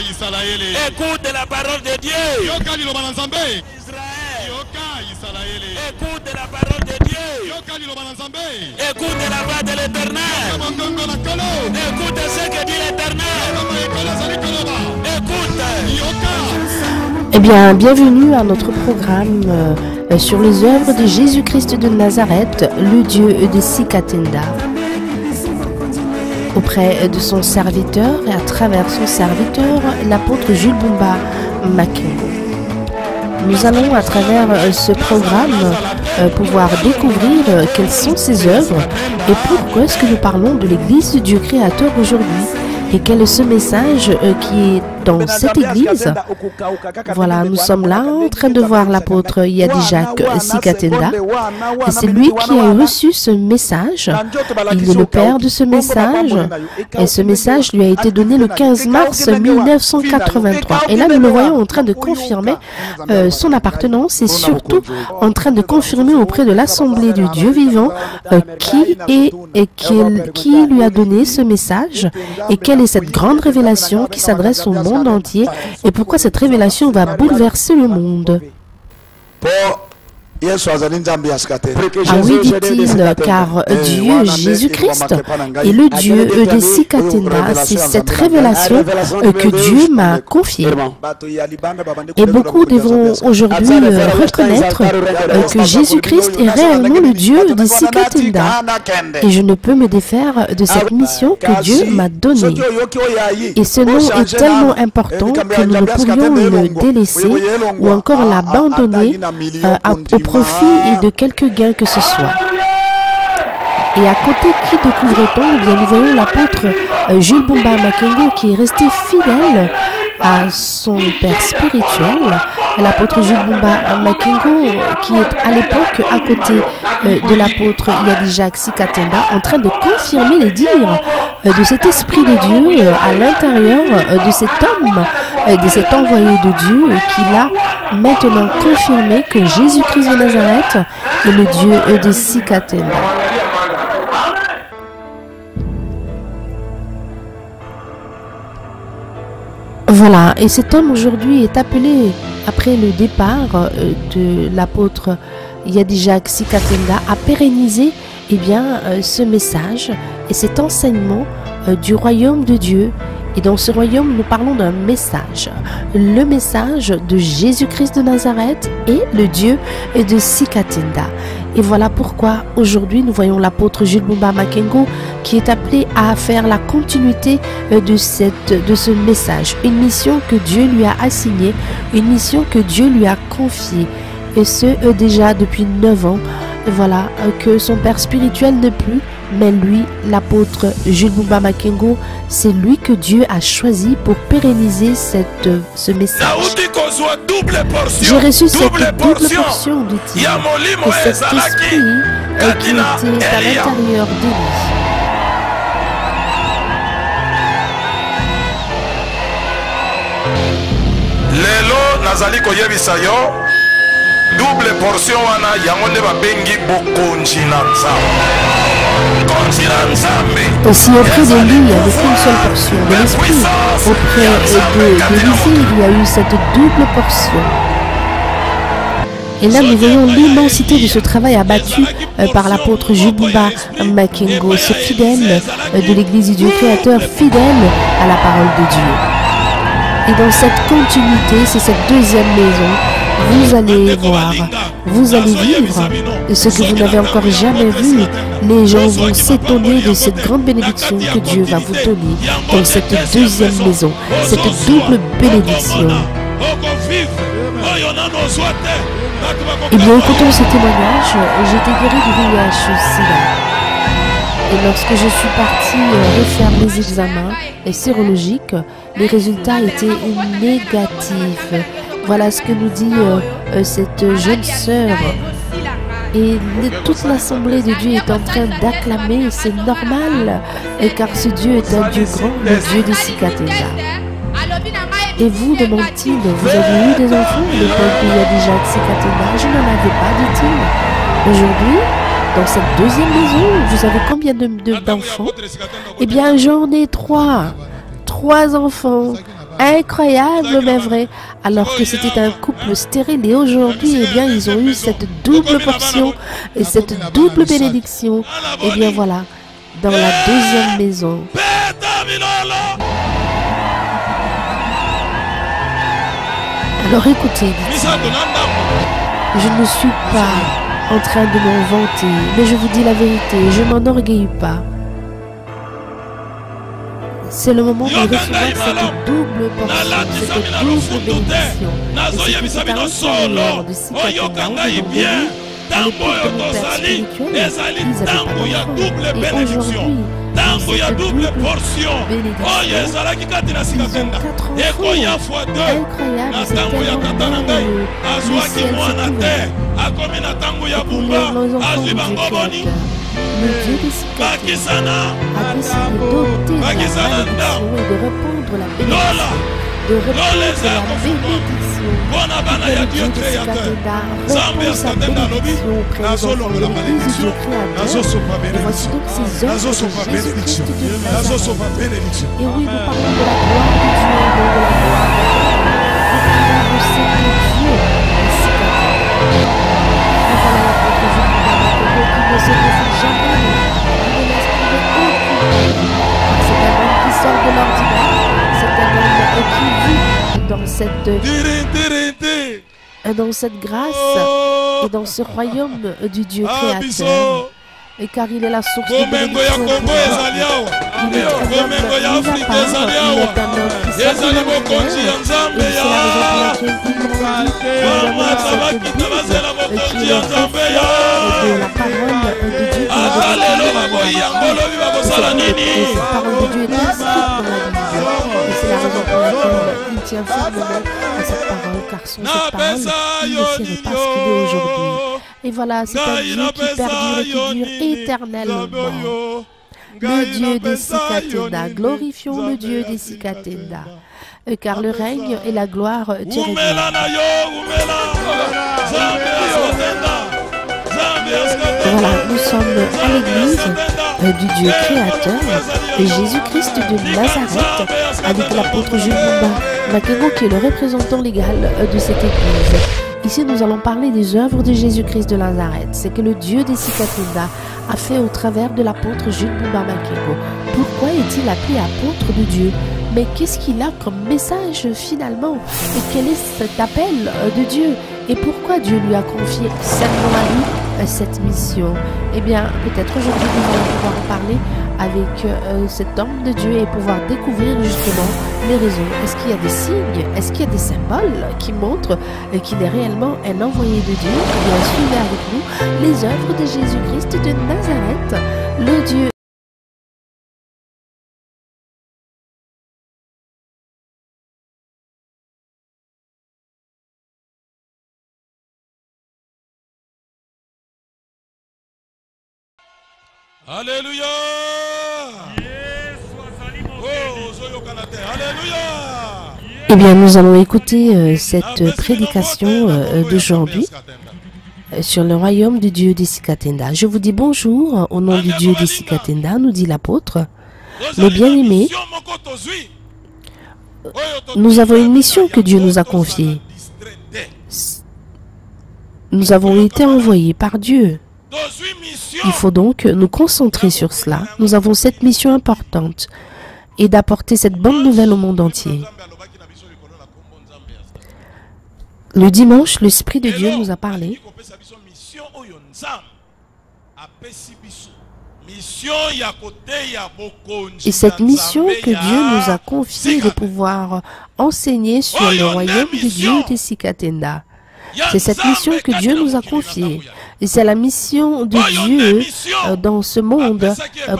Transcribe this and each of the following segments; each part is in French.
Écoute la parole de Dieu. Israël. Écoute la parole de Dieu. Écoute la voix de l'Éternel. Écoute ce que dit l'Éternel. Écoute. Eh bien, bienvenue à notre programme sur les œuvres de Jésus-Christ de Nazareth, le Dieu de Sikatenda. Auprès de son serviteur et à travers son serviteur, l'apôtre Jules Bumba Makengo. Nous allons à travers ce programme pouvoir découvrir quelles sont ses œuvres et pourquoi est-ce que nous parlons de l'Église de Dieu créateur aujourd'hui et quel est ce message qui est dans cette église. Voilà, nous sommes là en train de voir l'apôtre Yadijak Sikatenda. Et c'est lui qui a reçu ce message. Il est le père de ce message. Et ce message lui a été donné le 15 mars 1983. Et là, nous le voyons en train de confirmer son appartenance et surtout en train de confirmer auprès de l'Assemblée du Dieu vivant qui lui a donné ce message et quelle est cette grande révélation qui s'adresse au monde entier et pourquoi cette révélation va bouleverser le monde. Ah oui, dit-il, car Dieu, Jésus-Christ, est le Dieu de Sikatenda. C'est cette révélation que Dieu m'a confiée. Et beaucoup devront aujourd'hui reconnaître que Jésus-Christ est réellement le Dieu de Sikatenda. Et je ne peux me défaire de cette mission que Dieu m'a donnée. Et ce nom est tellement important que nous ne pourrions le délaisser ou encore l'abandonner au profit de quelques gains que ce soit. Et à côté, qui découvre-t-on? Eh bien, nous voyons l'apôtre Jules Bumba Makengo qui est resté fidèle à son père spirituel, l'apôtre Jules Bumba Makengo qui est à l'époque à côté de l'apôtre Yadijak Sikatenda en train de confirmer les dires de cet esprit de Dieu à l'intérieur de cet homme, de cet envoyé de Dieu qui l'a maintenant confirmé que Jésus-Christ de Nazareth est le Dieu de Sikatenda. Voilà, et cet homme aujourd'hui est appelé, après le départ de l'apôtre Yadijak Sikatenda, à pérenniser ce message et cet enseignement du royaume de Dieu. Et dans ce royaume, nous parlons d'un message, le message de Jésus-Christ de Nazareth et le Dieu de Sikatenda. Et voilà pourquoi aujourd'hui nous voyons l'apôtre Jules Bumba Makengo qui est appelé à faire la continuité de ce message. Une mission que Dieu lui a assignée, une mission que Dieu lui a confiée. Et ce, déjà depuis 9 ans, voilà, que son père spirituel n'est plus, mais lui, l'apôtre Jules Bumba Makengo, c'est lui que Dieu a choisi pour pérenniser ce message. J'ai reçu cette double portion d'outils et cet esprit qui était à l'intérieur de lui. Lelo nazali koyebisa yo double portion wana yango nde babengi bokonzi na Nzambe. Aussi auprès de lui, il n'y avait qu'une seule portion de l'esprit. Auprès d'Élisée, il y a eu cette double portion. Et là, nous voyons l'immensité de ce travail abattu par l'apôtre Jules Bumba Makengo, ce fidèle de l'Église du Dieu créateur, fidèle à la parole de Dieu. Et dans cette continuité, c'est cette deuxième maison, vous allez voir, vous allez vivre ce que vous n'avez encore jamais vu. Les gens vont s'étonner de cette grande bénédiction que Dieu va vous donner dans cette deuxième maison, cette double bénédiction. Eh bien, écoutons ce témoignage. J'ai été guéri du VIH-Sida. Et lorsque je suis partie refaire mes examens sérologiques, les résultats étaient négatifs. Voilà ce que nous dit cette jeune sœur. Et toute l'assemblée de Dieu est en train d'acclamer, c'est normal, car ce Dieu est un Dieu grand, le Dieu de Sikatenda. Et vous, demande-t-il, vous avez eu des enfants? L'époque de Yadijak Sikatenda, je n'en avais pas, dit-il. Aujourd'hui, dans cette deuxième maison, vous avez combien d'enfants? Eh bien, j'en ai 3 enfants. Incroyable mais vrai. Alors que c'était un couple stérile et aujourd'hui, eh bien, ils ont eu cette double portion et cette double bénédiction. Et bien voilà, dans la deuxième maison. Alors écoutez, je ne suis pas en train de m'en vanter, mais je vous dis la vérité, je m'enorgueillis pas. C'est le moment de recevoir cette double portion, cette double bénédiction. Et c'est à l'intérieur de Sikatena, à l'époque de mon père spirituel, ils avaient pas d'enfants. Et aujourd'hui, Tango ya double portion. Oh ezalaki kati na Sikatenda. Ekoya fois 2. Na tango ya tata na ngai. Azwaki mwana te. Akomi na tango ya bumba. Azwi bango boni. Le Dieu des Sikatena a décidé d'ôter la malédiction et de répandre la bénédiction. De répandre la bénédiction. Le Dieu des Sikatena répand sa bénédiction auprès de l'Église du Dieu créateur. Et voici donc ces œuvres de Jésus-Christ de Nazareth. Et oui, nous parlons de la gloire de Dieu et non de la gloire de l'homme. Nous parlons de ce que Dieu des Sikatena. Et voilà l'apôtre Jules qui ne se laisse jamais, qui ne laisse trouver aucune. C'est un homme qui sort de l'ordinaire. C'est un homme qui vit dans cette grâce et dans ce royaume du Dieu créateur. Et car il est la source de bénédiction pour nous. Il est un homme mis à part, il est un homme qui sort de l'ordinaire. Et c'est la raison pour laquelle il grandit évidemment cette Bible qui est de la parole de Dieu. Et cette parole de Dieu est inscrite dans la Bible. Et c'est la raison pour laquelle il tient fermement à cette parole, car sans cette parole, il ne serait pas ce qu'il est aujourd'hui. Et voilà, c'est un Dieu qui perdure et qui dure éternellement. Le Dieu des Sikatena, glorifions le Dieu des Sikatena, car le règne et la gloire t'y Voilà, nous sommes à l'église du Dieu créateur, de Jésus-Christ de Nazareth, avec l'apôtre Jules Makengo qui est le représentant légal de cette église. Ici, nous allons parler des œuvres de Jésus-Christ de Nazareth. C'est que le Dieu des Sikatena a fait au travers de l'apôtre Jules Makengo. Pourquoi est-il appelé apôtre de Dieu? Mais qu'est-ce qu'il a comme message finalement? Et quel est cet appel de Dieu? Et pourquoi Dieu lui a confié seulement à lui cette mission? Eh bien, peut-être aujourd'hui nous allons pouvoir en parler avec cet homme de Dieu et pouvoir découvrir justement les raisons. Est-ce qu'il y a des signes? Est-ce qu'il y a des symboles qui montrent qu'il est réellement un envoyé de Dieu? Eh bien, suivez avec nous les œuvres de Jésus-Christ de Nazareth, le Dieu. Alléluia. Alléluia. Eh bien, nous allons écouter cette prédication d'aujourd'hui sur le royaume du Dieu des Sikatena. Je vous dis bonjour au nom du Dieu des Sikatena, nous dit l'apôtre. Mes bien-aimés, nous avons une mission que Dieu nous a confiée. Nous avons été envoyés par Dieu. Il faut donc nous concentrer sur cela. Nous avons cette mission importante et d'apporter cette bonne nouvelle au monde entier. Le dimanche, l'Esprit de Dieu nous a parlé. Et cette mission que Dieu nous a confiée de pouvoir enseigner sur le royaume du Dieu des Sikatena. C'est cette mission que Dieu nous a confiée. Et c'est la mission de Dieu dans ce monde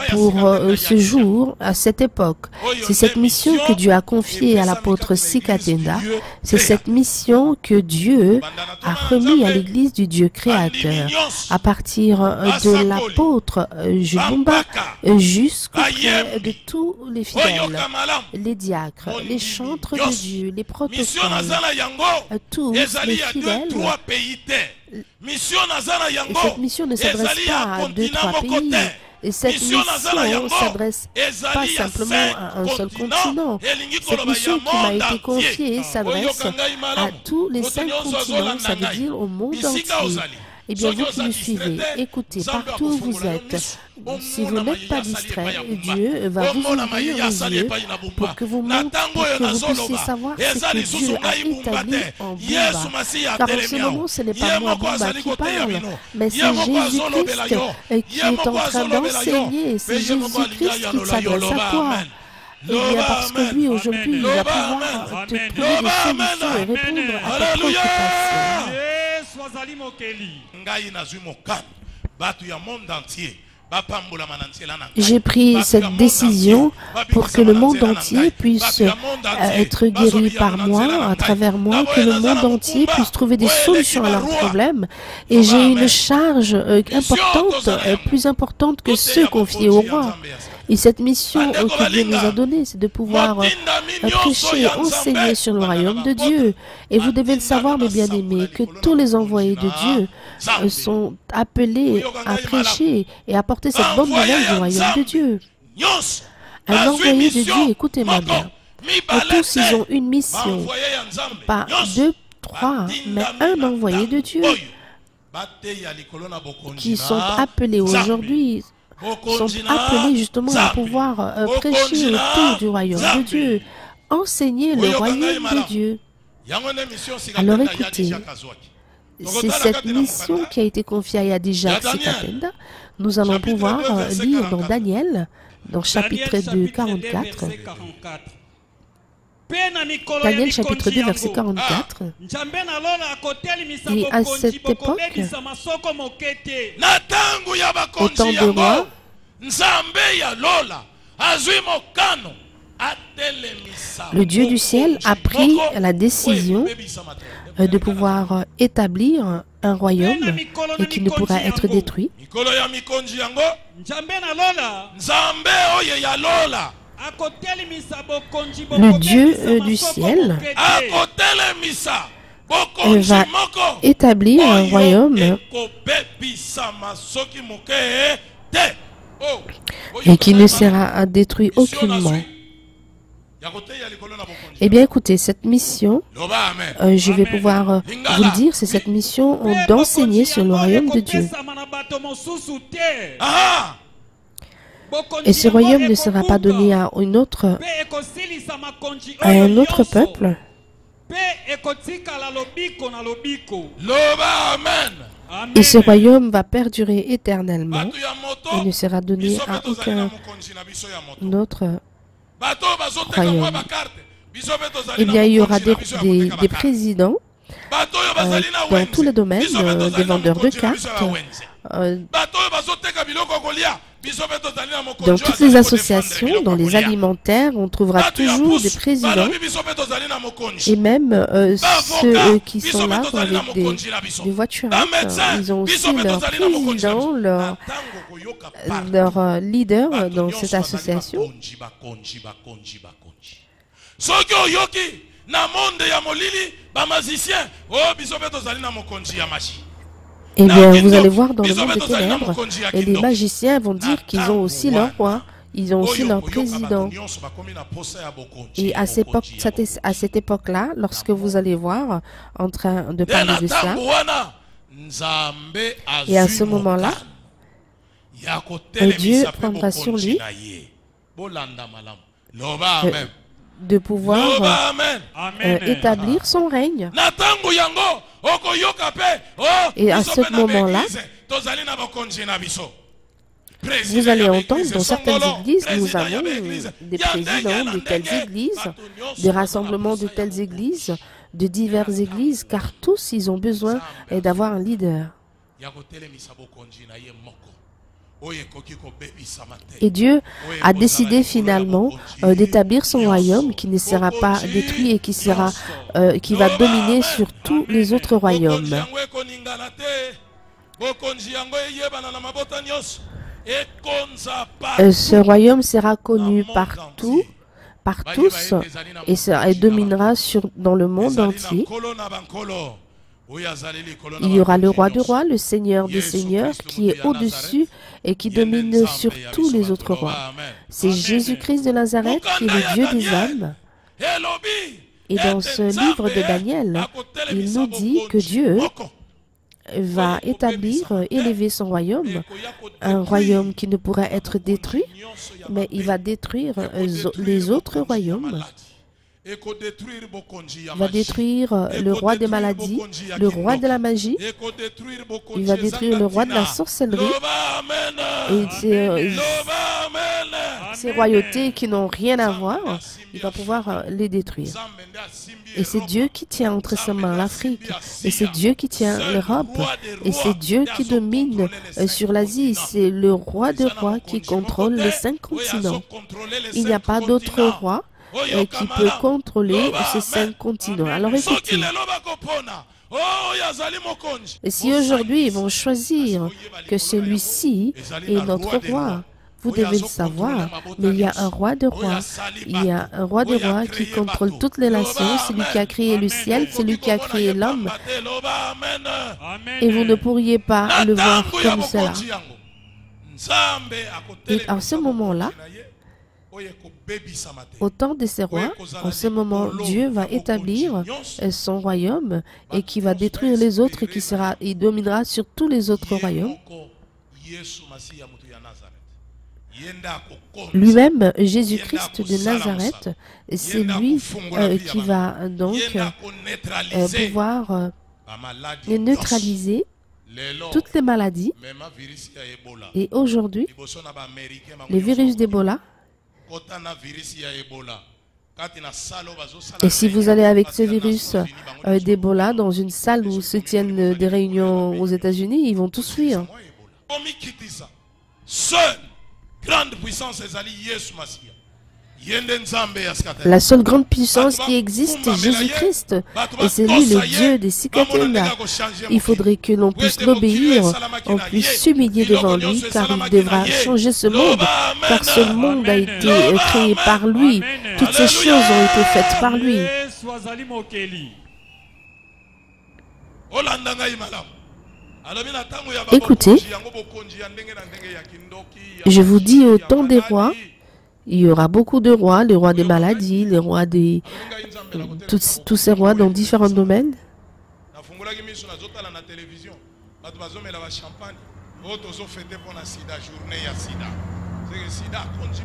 pour ce jour, à cette époque. C'est cette mission que Dieu a confiée à l'apôtre Sikatena. C'est cette mission que Dieu a remis à l'église du Dieu créateur. À partir de l'apôtre Jubumba jusqu'auprès de tous les fidèles, les diacres, les chantres de Dieu, les protocoles, tous les fidèles. Et cette mission ne s'adresse pas à 2-3 pays, Et cette mission ne s'adresse pas simplement à un seul continent. Cette mission qui m'a été confiée s'adresse à tous les 5 continents, ça veut dire au monde entier. Eh bien, vous qui me suivez, écoutez, partout où vous êtes, si vous n'êtes pas distrait, Dieu va vous ouvrir les yeux pour que vous puissiez savoir ce que Dieu a établi en Bumba. Car en ce moment, ce n'est pas moi, Bumba, qui parle, mais c'est Jésus-Christ qui est en train d'enseigner. C'est Jésus-Christ qui s'adresse à toi. Eh bien, parce que lui, aujourd'hui, il va pouvoir te trouver des solutions et répondre à tes préoccupations. J'ai pris cette décision pour que le monde entier puisse être guéri par moi, à travers moi, que le monde entier puisse trouver des solutions à leurs problèmes. Et j'ai une charge importante, plus importante que ceux confiés au roi. Et cette mission que Dieu nous a donnée, c'est de pouvoir prêcher et enseigner sur le royaume de Dieu. Et vous devez le savoir, mes bien-aimés, que tous les envoyés de Dieu sont appelés à prêcher et à porter cette bonne nouvelle du royaume de Dieu. Un envoyé de Dieu, écoutez-moi bien, tous ils ont une mission, pas 2, 3, mais un envoyé de Dieu qui sont appelés aujourd'hui, sont appelés justement à pouvoir prêcher autour du royaume de Dieu, enseigner le royaume de Dieu. Alors écoutez, c'est cette mission qui a été confiée à Yadija Sikatenda. Nous allons pouvoir lire dans Daniel, dans chapitre 2, 44. Daniel chapitre 2, verset 44. Et à cette époque, au temps de roi, le Dieu du ciel a pris la décision de pouvoir établir un royaume et qui ne pourra être détruit. Le Dieu du ciel va établir un royaume et qui ne sera détruit aucunement. Eh bien, écoutez, cette mission, je vais pouvoir vous le dire, c'est cette mission d'enseigner sur le royaume de Dieu. Et ce royaume ne sera pas donné à un autre peuple. Et ce royaume va perdurer éternellement et ne sera donné à aucun autre royaume. Eh bien, il y aura des présidents dans tous les domaines, des vendeurs de cartes, dans toutes les associations, dans les alimentaires, on trouvera toujours des présidents et même ceux qui sont là avec des voitures. Ils ont aussi leur président, leur leader dans cette association. Eh bien, vous allez voir dans le monde des ténèbres, et les magiciens vont dire qu'ils ont aussi leur roi, ils ont aussi leur président. Et à cette époque-là, lorsque vous allez voir en train de parler de ça, et à ce moment-là, Dieu prendra sur lui de pouvoir établir son règne. Et à ce moment-là, vous allez entendre dans certaines églises, nous avons des présidents de telles églises, des rassemblements de telles églises, de diverses églises, car tous, ils ont besoin d'avoir un leader. Et Dieu a décidé finalement d'établir son royaume qui ne sera pas détruit et qui va dominer sur tous les autres royaumes. Ce royaume sera connu partout, par tous, et dominera dans le monde entier. Il y aura le roi des rois, le seigneur des seigneurs, qui est au-dessus et qui domine sur tous les autres rois. C'est Jésus-Christ de Nazareth qui est le Dieu des âmes. Et dans ce livre de Daniel, il nous dit que Dieu va établir, élever son royaume, un royaume qui ne pourra être détruit, mais il va détruire les autres royaumes. Il va détruire le roi des maladies, le roi de la magie, il va détruire le roi de la sorcellerie, et ces royautés qui n'ont rien à voir, il va pouvoir les détruire. Et c'est Dieu qui tient entre ses mains l'Afrique, et c'est Dieu qui tient l'Europe, et c'est Dieu qui domine sur l'Asie, c'est le roi des rois qui contrôle les 5 continents. Il n'y a pas d'autre roi qui peut contrôler ces 5 continents. Alors écoutez, et si aujourd'hui ils vont choisir que celui-ci est notre roi, vous devez le savoir, mais il y a un roi de rois, il y a un roi de rois qui contrôle toutes les nations, c'est lui qui a créé le ciel, c'est lui qui a créé l'homme, et vous ne pourriez pas le voir comme cela. Et en ce moment-là, au temps de ces rois, en ce moment, Dieu va établir son royaume et qui va détruire les autres et il dominera sur tous les autres royaumes. Lui-même, Jésus-Christ de Nazareth, c'est lui qui va donc pouvoir neutraliser toutes les maladies. Et aujourd'hui, le virus d'Ebola, et si vous allez avec ce virus d'Ebola dans une salle où se tiennent des réunions aux États-Unis, ils vont tous fuir. La seule grande puissance qui existe, c'est Jésus-Christ. Et c'est lui le Dieu des Sikatena. Il faudrait que l'on puisse l'obéir, on puisse s'humilier devant lui, car il devra changer ce monde. Car ce monde a été créé par lui. Toutes ces choses ont été faites par lui. Écoutez, je vous dis au temps des rois, il y aura beaucoup de rois, les rois des maladies, les rois des... tous ces rois dans différents domaines.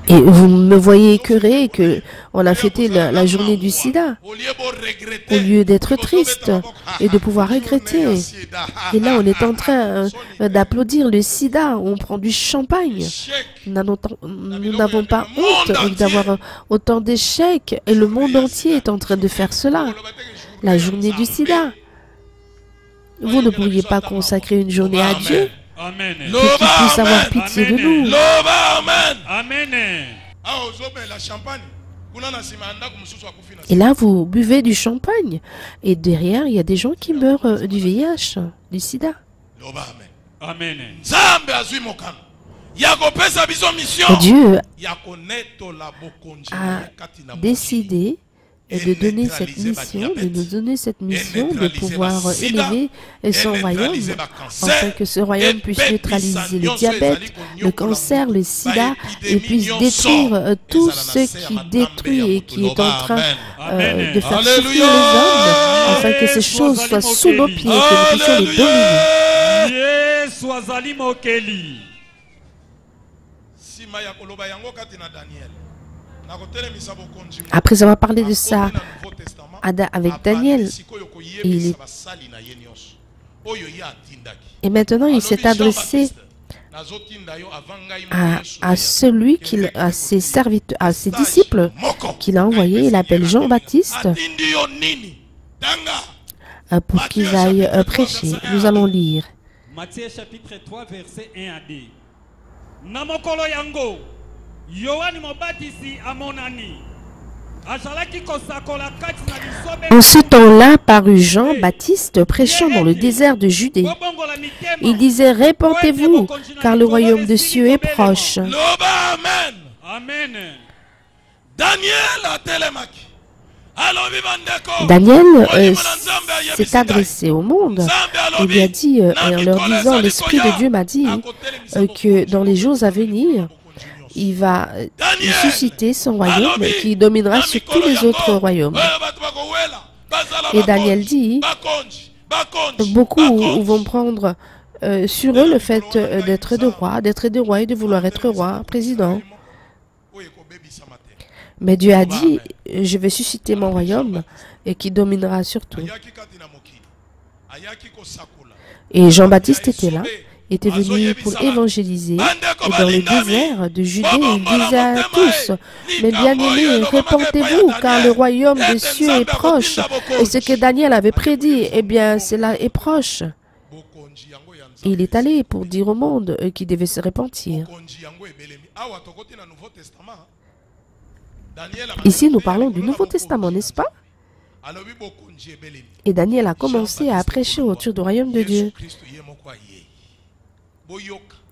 Et vous me voyez écœuré qu'on a fêté la journée du sida, au lieu d'être triste et de pouvoir regretter. Et là, on est en train d'applaudir le sida, on prend du champagne. Nous n'avons pas honte d'avoir autant d'échecs, et le monde entier est en train de faire cela. La journée du sida. Vous ne pourriez pas consacrer une journée à Dieu? Amen. Pour qu'il puisse avoir pitié de nous. Amen. Et là, vous buvez du champagne. Et derrière, il y a des gens qui meurent du VIH, du sida. Amen. Dieu a décidé de donner cette mission, de nous donner cette mission de pouvoir élever son royaume, afin que ce royaume puisse neutraliser le diabète, le cancer, le sida, et puisse détruire tout ce qui détruit et qui est en train de faire souffrir les hommes, afin que ces choses soient sous nos pieds, que nous puissions les dominer. Après avoir parlé de ça avec Daniel, et maintenant il s'est adressé à celui à ses disciples qu'il a envoyés. Il appelle Jean-Baptiste pour qu'ils aillent prêcher. Nous allons lire. Matthieu chapitre 3 verset 1 à 2. Namokolo yango Yohani Mobatisi amonani. En ce temps-là parut Jean-Baptiste prêchant dans le désert de Judée. Il disait: répentez-vous, car le royaume des cieux est proche. Amen. Daniel s'est adressé au monde et lui a dit, en leur disant, l'Esprit de Dieu m'a dit que dans les jours à venir, il va susciter son royaume qui dominera sur tous les autres royaumes. Et Daniel dit, beaucoup vont prendre sur eux le fait d'être de roi et de vouloir être roi, président. Mais Dieu a dit, je vais susciter mon royaume et qui dominera sur tout. Et Jean-Baptiste était là, était venu pour évangéliser. Et dans le désert de Judée, il disait à tous, mais bien-aimés, répentez-vous, car le royaume des cieux est proche. Et ce que Daniel avait prédit, eh bien, cela est proche. Et il est allé pour dire au monde qu'il devait se repentir. Ici, nous parlons du Nouveau Testament, n'est-ce pas? Et Daniel a commencé à prêcher autour du royaume de Dieu.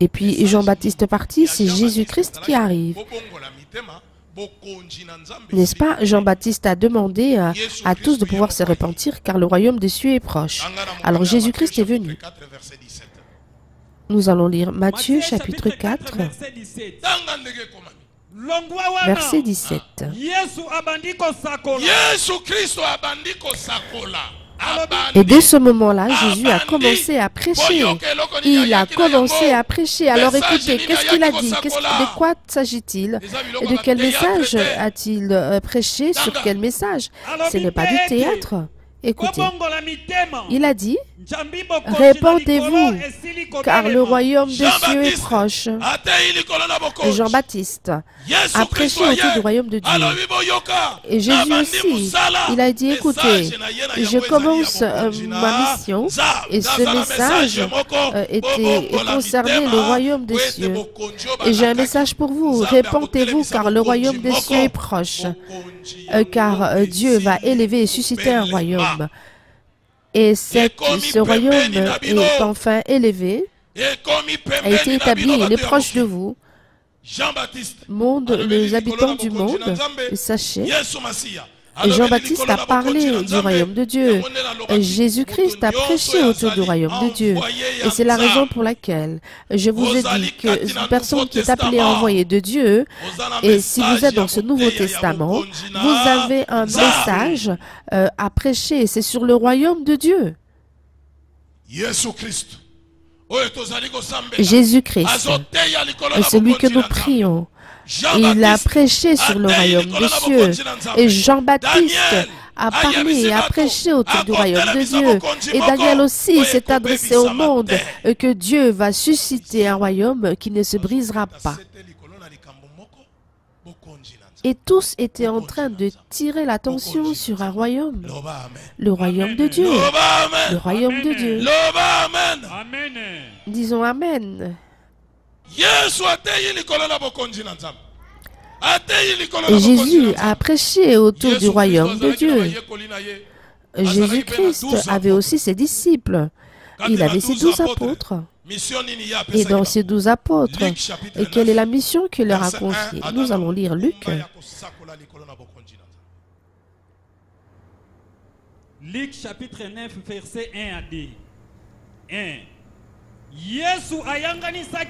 Et puis Jean-Baptiste parti, c'est Jésus-Christ qui arrive. N'est-ce pas? Jean-Baptiste a demandé à tous de pouvoir se repentir car le royaume des cieux est proche. Alors Jésus-Christ est venu. Nous allons lire Matthieu chapitre 4, verset 17. Et dès ce moment-là, Jésus a commencé à prêcher. Il a commencé à prêcher. Alors écoutez, qu'est-ce qu'il a dit? De quoi s'agit-il? Et de quel message a-t-il prêché? Sur quel message? Ce n'est pas du théâtre. Écoutez, il a dit, répentez-vous, car le royaume des cieux est proche. Jean-Baptiste a prêché autour du royaume de Dieu. Et Jésus aussi, il a dit, écoutez, je commence ma mission, et ce message concernait le royaume des cieux. Et j'ai un message pour vous, répentez-vous, car le royaume des cieux est proche. Car Dieu va élever et susciter un royaume. Et ce royaume est enfin élevé, a été établi, il est proche de vous. Les habitants du monde, sachez, et Jean-Baptiste a parlé du royaume de Dieu. Jésus-Christ a prêché autour du royaume de Dieu. Et c'est la raison pour laquelle je vous ai dit que une personne qui est appelée envoyée de Dieu, et si vous êtes dans ce Nouveau Testament, vous avez un message à prêcher. C'est sur le royaume de Dieu. Jésus-Christ, celui que nous prions, il a prêché sur le royaume des cieux. Et Jean-Baptiste a parlé et a prêché autour du royaume de Dieu. Et Daniel aussi s'est adressé au monde que Dieu va susciter un royaume qui ne se brisera pas. Et tous étaient en train de tirer l'attention sur un royaume. Le royaume de Dieu. Le royaume de Dieu. Disons Amen. Et Jésus a prêché autour du royaume de Dieu. Jésus-Christ avait aussi ses disciples. Il avait ses 12 apôtres. Et dans ces 12 apôtres, quelle est la mission qu'il leur a confiée? Nous allons lire Luc. Luc chapitre 9, verset 1 à 2. 1.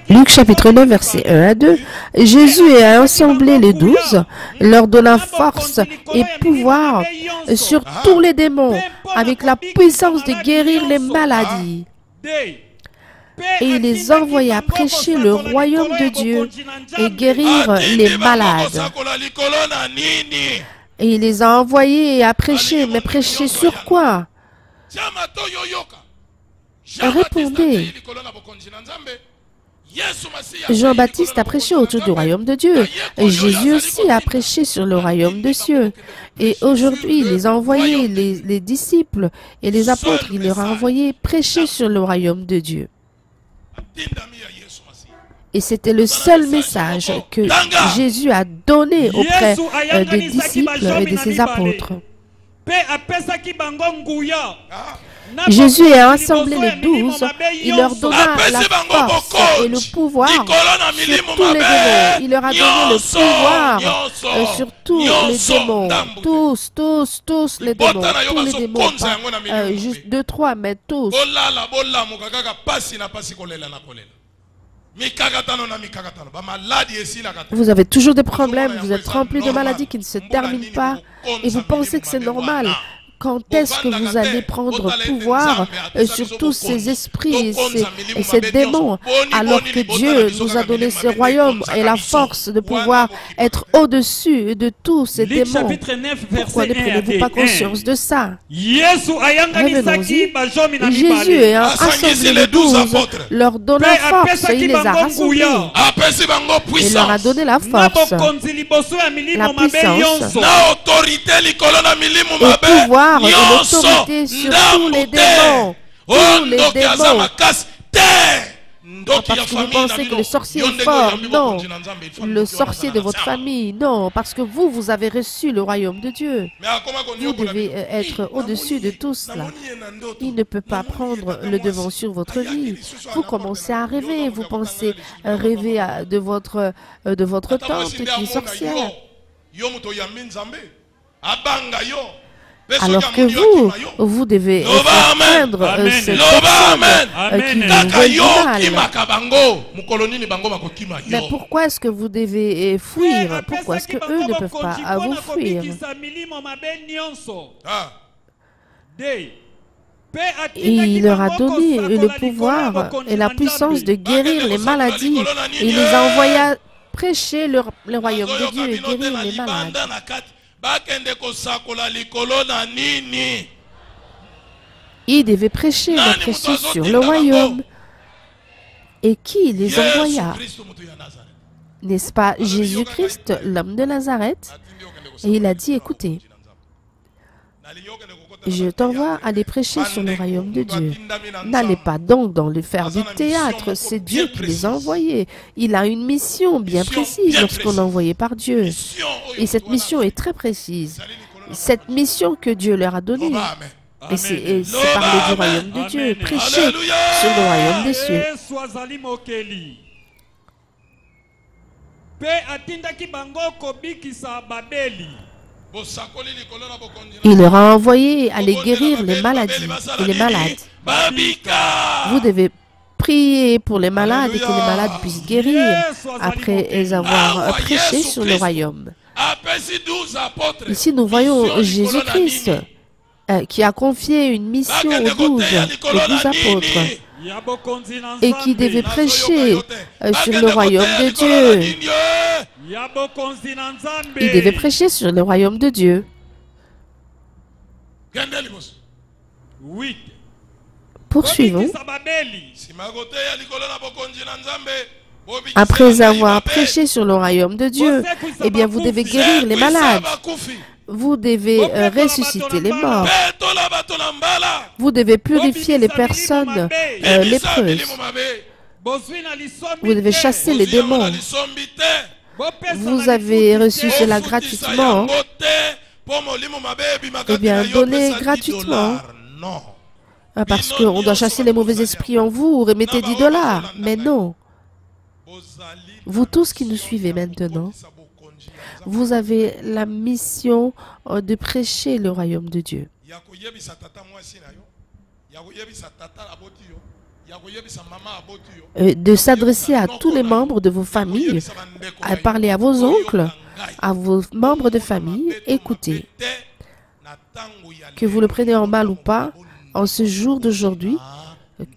Luc chapitre 9, verset 1 à 2. Jésus a assemblé les 12, leur donnant force et pouvoir sur tous les démons, avec la puissance de guérir les maladies. Et il les envoya à prêcher le royaume de Dieu et guérir les malades. Et il les a envoyés à prêcher, mais prêcher sur quoi? Répondez. Jean-Baptiste a prêché autour du royaume de Dieu. Et Jésus aussi a prêché sur le royaume des cieux. Et aujourd'hui, il les a envoyés, les disciples et les apôtres, il leur a envoyé prêcher sur le royaume de Dieu. Et c'était le seul message que Jésus a donné auprès des disciples et de ses apôtres. Jésus a rassemblé les 12, il leur donna la force et le pouvoir sur tous les démons. Il leur a donné le pouvoir sur tous les démons. Tous les démons. Tous les démons. Pas, juste 2, 3, mais tous. Vous avez toujours des problèmes, vous êtes remplis de maladies qui ne se terminent pas et vous pensez que c'est normal. Quand est-ce que vous allez prendre pouvoir sur tous ces esprits et ces démons, alors que Dieu nous a donné ce royaume et la force de pouvoir être au-dessus de tous ces démons? Pourquoi ne prenez-vous pas conscience de ça? Revenons-y. Jésus a assemblé les 12, leur donne la force et il les a rassemblés. Il leur a donné la force, la puissance, le pouvoir et l'autorité sur tous les démons. Tous les démons. Parce que vous pensez que le sorcier est fort. Non. Le sorcier de votre famille. Non. Parce que vous avez reçu le royaume de Dieu. Vous devez être au-dessus de tout cela. Il ne peut pas prendre le devant sur votre vie. Vous commencez à rêver. Vous pensez rêver de votre tante qui est sorcière. Alors que vous devez craindre cette personne qui vous veut du mal. Mais pourquoi est-ce que vous devez fuir? Pourquoi est-ce qu'eux ne peuvent pas vous fuir? Et il leur a donné le pouvoir et la puissance de guérir les maladies. Et il les a envoyés prêcher le royaume de Dieu et guérir les malades. Ils devaient prêcher sur le royaume. Et qui les envoya? N'est-ce pas Jésus-Christ, l'homme de Nazareth? Et il a dit, écoutez, je t'envoie à aller prêcher sur le royaume de Dieu. N'allez pas donc dans le faire du théâtre, c'est Dieu qui les a envoyés. Il a une mission bien précise lorsqu'on est envoyé par Dieu. Et cette mission est très précise. Cette mission que Dieu leur a donnée. Et c'est parler du royaume de Dieu, prêcher sur le royaume des cieux. Il leur a envoyé aller guérir les maladies et les malades. Vous devez prier pour les malades et que les malades puissent guérir après avoir prêché sur le royaume. Ici, nous voyons Jésus-Christ qui a confié une mission aux 12 apôtres et qui devait prêcher sur le royaume de Dieu. Il devait prêcher sur le royaume de Dieu. Poursuivons. Après avoir prêché sur le royaume de Dieu, eh bien, vous devez guérir les malades. Vous devez ressusciter les morts. Vous devez purifier les personnes lépreuses. Vous devez chasser les démons. Vous avez reçu cela gratuitement. Eh bien, donnez gratuitement. Parce qu'on doit chasser les mauvais esprits en vous, remettez $10. Mais non. Vous tous qui nous suivez maintenant, vous avez la mission de prêcher le royaume de Dieu. De s'adresser à tous les membres de vos familles, à parler à vos oncles, à vos membres de famille. Écoutez, que vous le preniez en mal ou pas, en ce jour d'aujourd'hui,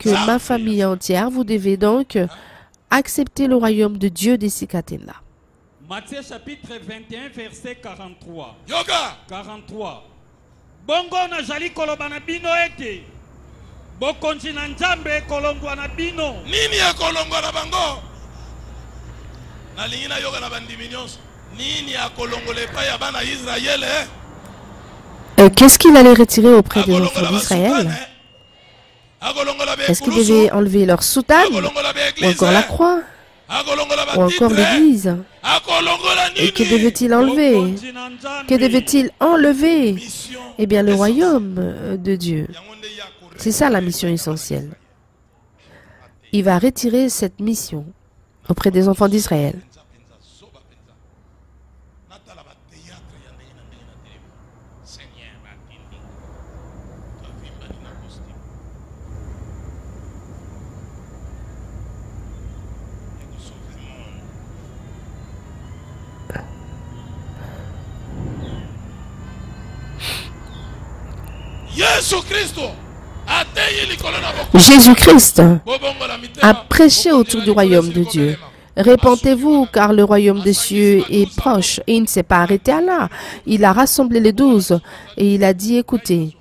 que ma famille entière, vous devez donc accepter le royaume de Dieu des Sikatena. Matthieu chapitre 21, verset 43. 43. Bongo na jali kolobana bino ete. Bokonzi na Nzambe kolongwa na bino. Nini ya kolongwa na bango? Na lingina yoga na bandimi nyonso. Nini ya kolongole pa ya bana Israël Qu'est-ce qu'il allait retirer auprès des enfants d'Israël? Est-ce qu'il devait enlever leur soutane, ou encore la croix, ou encore l'église? Et que devait-il enlever? Que devait-il enlever? Eh bien, le royaume de Dieu. C'est ça la mission essentielle. Il va retirer cette mission auprès des enfants d'Israël. Jésus-Christ a prêché autour du royaume de Dieu. Répentez-vous, car le royaume des cieux est proche. Et il ne s'est pas arrêté à là. Il a rassemblé les 12 et il a dit, écoutez,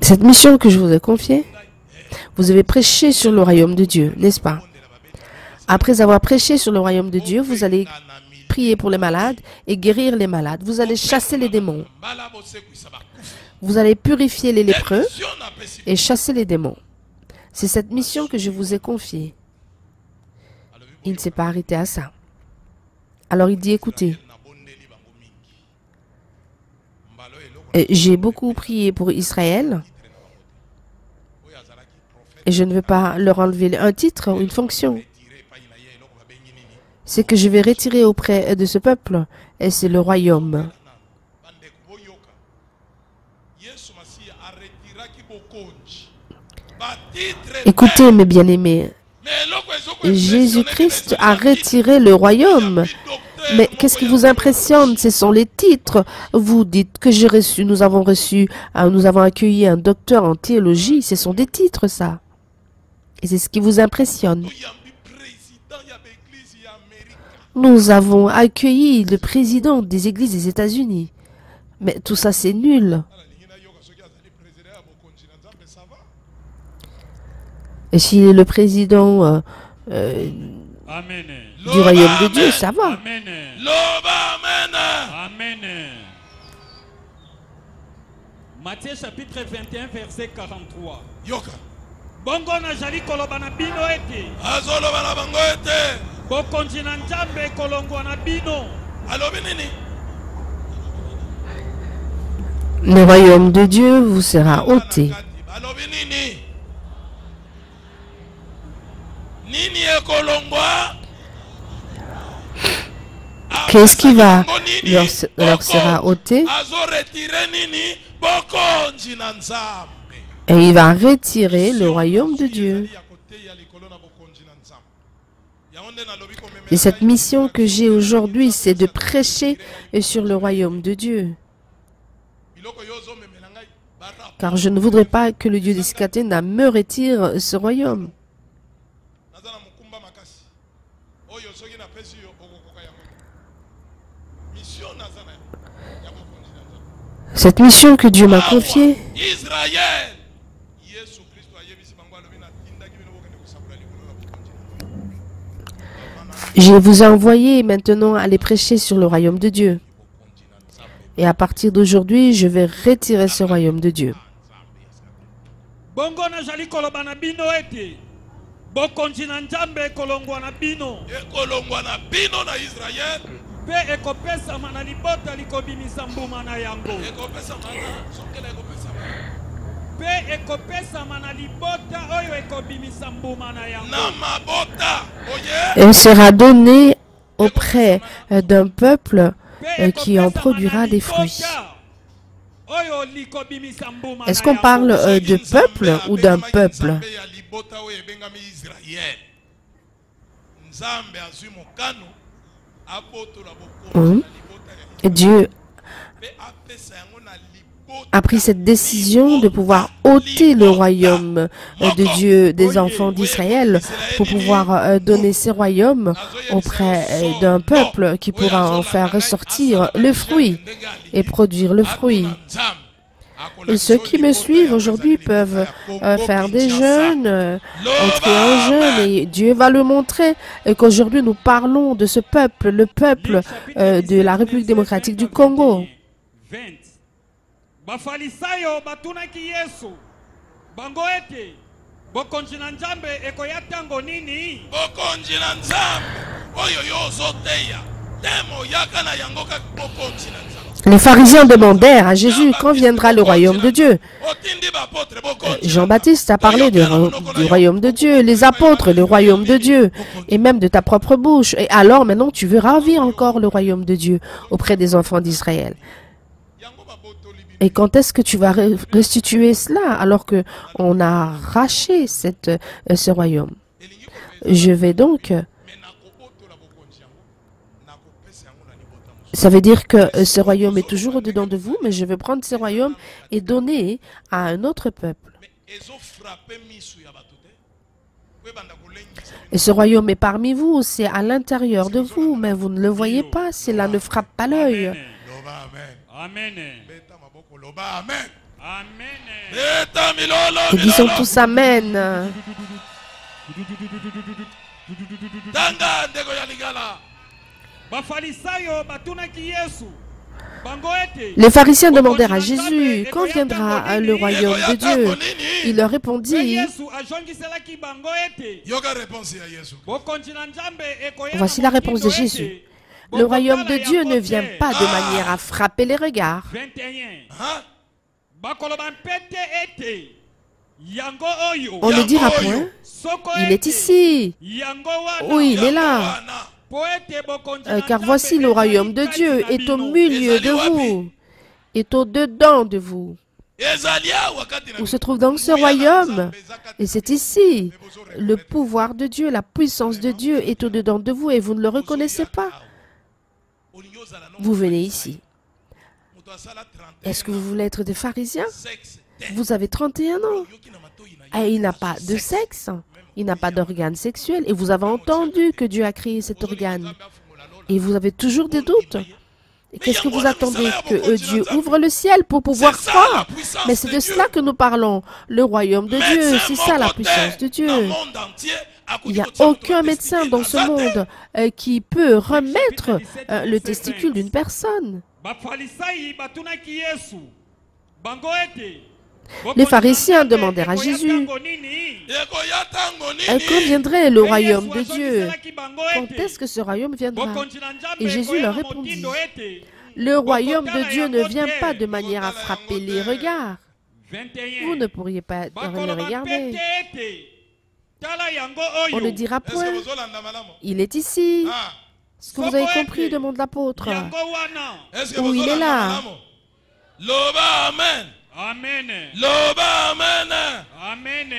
cette mission que je vous ai confiée, vous avez prêché sur le royaume de Dieu, n'est-ce pas? Après avoir prêché sur le royaume de Dieu, vous allez prier pour les malades et guérir les malades. Vous allez chasser les démons. Vous allez purifier les lépreux et chasser les démons. C'est cette mission que je vous ai confiée. Il ne s'est pas arrêté à ça. Alors il dit, écoutez, j'ai beaucoup prié pour Israël et je ne veux pas leur enlever un titre ou une fonction. C'est que je vais retirer auprès de ce peuple, et c'est le royaume. Écoutez, mes bien-aimés, Jésus-Christ a retiré le royaume. Mais qu'est-ce qui vous impressionne? Ce sont les titres. Vous dites que j'ai reçu, nous avons accueilli un docteur en théologie. Ce sont des titres, ça. Et c'est ce qui vous impressionne. Nous avons accueilli le président des églises des États-Unis. Mais tout ça, c'est nul. Et s'il est le président du royaume de Dieu, ça va. Amen. Matthieu chapitre 21, verset 43. Bongo na jali koloba na bino ete. Azoloba na bango ete. Bokonzi na Nzambe kolongwa na bino. Alobi nini? Le royaume de Dieu vous sera ôté. Alobi nini? Nini ekolongwa? Qu'est-ce qui va leur sera ôté? Azo retirer nini? Bokonzi na Nzambe. Et il va retirer le royaume de Dieu. Et cette mission que j'ai aujourd'hui, c'est de prêcher sur le royaume de Dieu. Car je ne voudrais pas que le Dieu des Sikatena me retire ce royaume. Cette mission que Dieu m'a confiée, je vous ai envoyé maintenant à aller prêcher sur le royaume de Dieu. Et à partir d'aujourd'hui, je vais retirer ce royaume de Dieu. Elle sera donnée auprès d'un peuple qui en produira des fruits. Est-ce qu'on parle de peuple ou d'un peuple? Dieu a pris cette décision de pouvoir ôter le royaume de Dieu des enfants d'Israël pour pouvoir donner ces royaumes auprès d'un peuple qui pourra en faire ressortir le fruit et produire le fruit. Et ceux qui me suivent aujourd'hui peuvent faire des jeûnes, entrer en jeûne, et Dieu va le montrer qu'aujourd'hui nous parlons de ce peuple, le peuple de la République démocratique du Congo. Bafalisayo batunaki Yesu bango ete bokonzi na Nzambe ekoya tango nini? Bokonzi na Nzambe oyo yo zoteya Les pharisiens demandèrent à Jésus quand viendra le royaume de Dieu. Jean-Baptiste a parlé du royaume de Dieu, les apôtres, le royaume de Dieu, et même de ta propre bouche. Et alors maintenant tu veux ravir encore le royaume de Dieu auprès des enfants d'Israël. Et quand est-ce que tu vas restituer cela alors que on a arraché ce royaume? Je vais donc... Ça veut dire que ce royaume est toujours au-dedans de vous, mais je veux prendre ce royaume et donner à un autre peuple. Et ce royaume est parmi vous, c'est à l'intérieur de vous, mais vous ne le voyez pas, cela ne frappe pas l'œil. Et disons tous Amen. Les pharisiens demandèrent à Jésus, quand viendra le royaume de Dieu? Il leur répondit, voici la réponse de Jésus. Le royaume de Dieu ne vient pas de manière à frapper les regards. On ne dira point, il est ici, ou il est là. Car voici le royaume de Dieu est au milieu de vous, est au-dedans de vous. Où se trouve donc ce royaume? Et c'est ici. Le pouvoir de Dieu, la puissance de Dieu est au-dedans de vous et vous ne le reconnaissez pas. Vous venez ici. Est-ce que vous voulez être des pharisiens? Vous avez 31 ans. Et il n'a pas de sexe. Il n'a pas d'organe sexuel. Et vous avez entendu que Dieu a créé cet organe. Et vous avez toujours des doutes. Qu'est-ce que vous attendez? Que Dieu ouvre le ciel pour pouvoir croire? Mais c'est de cela que nous parlons. Le royaume de Dieu, c'est ça la puissance de Dieu. Il n'y a aucun médecin dans ce monde qui peut remettre le testicule d'une personne. Les pharisiens demandèrent à Jésus, quand viendrait le royaume de Dieu? Quand est-ce que ce royaume viendra? Et Jésus leur répondit, le royaume de Dieu ne vient pas de manière à frapper les regards. Vous ne pourriez pas le regarder. On ne dira point, il est ici. Est-ce que vous avez compris? Demande l'apôtre. Où il est là? Amen. Loba amen. Amen.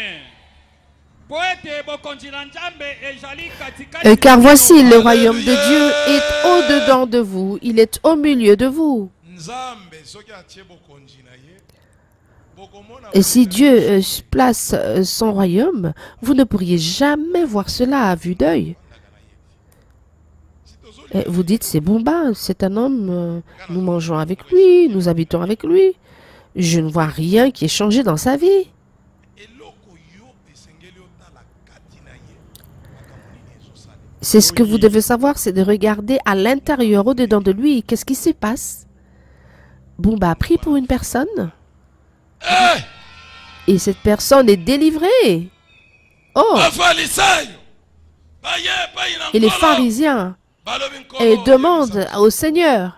Car voici le royaume de Dieu est au-dedans de vous, il est au milieu de vous. Et si Dieu place son royaume, vous ne pourriez jamais voir cela à vue d'œil. Vous dites, c'est Bumba, c'est un homme, nous mangeons avec lui, nous habitons avec lui. Je ne vois rien qui ait changé dans sa vie. C'est ce que vous devez savoir, c'est de regarder à l'intérieur, au-dedans de lui. Qu'est-ce qui se passe? Bumba a pris pour une personne. Et cette personne est délivrée. Oh! Et les pharisiens demandent au Seigneur,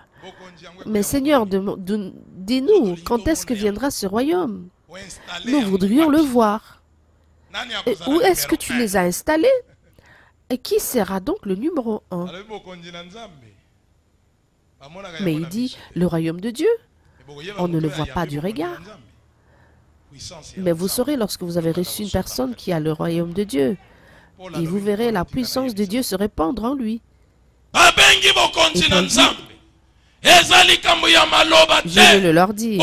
mais Seigneur, dis-nous, quand est-ce que viendra ce royaume? Nous voudrions le voir. Et où est-ce que tu les as installés? Et qui sera donc le numéro 1? Mais il dit, le royaume de Dieu, on ne le voit pas du regard. Mais vous saurez lorsque vous avez reçu une personne qui a le royaume de Dieu. Et vous verrez la puissance de Dieu se répandre en lui. Je le leur dis.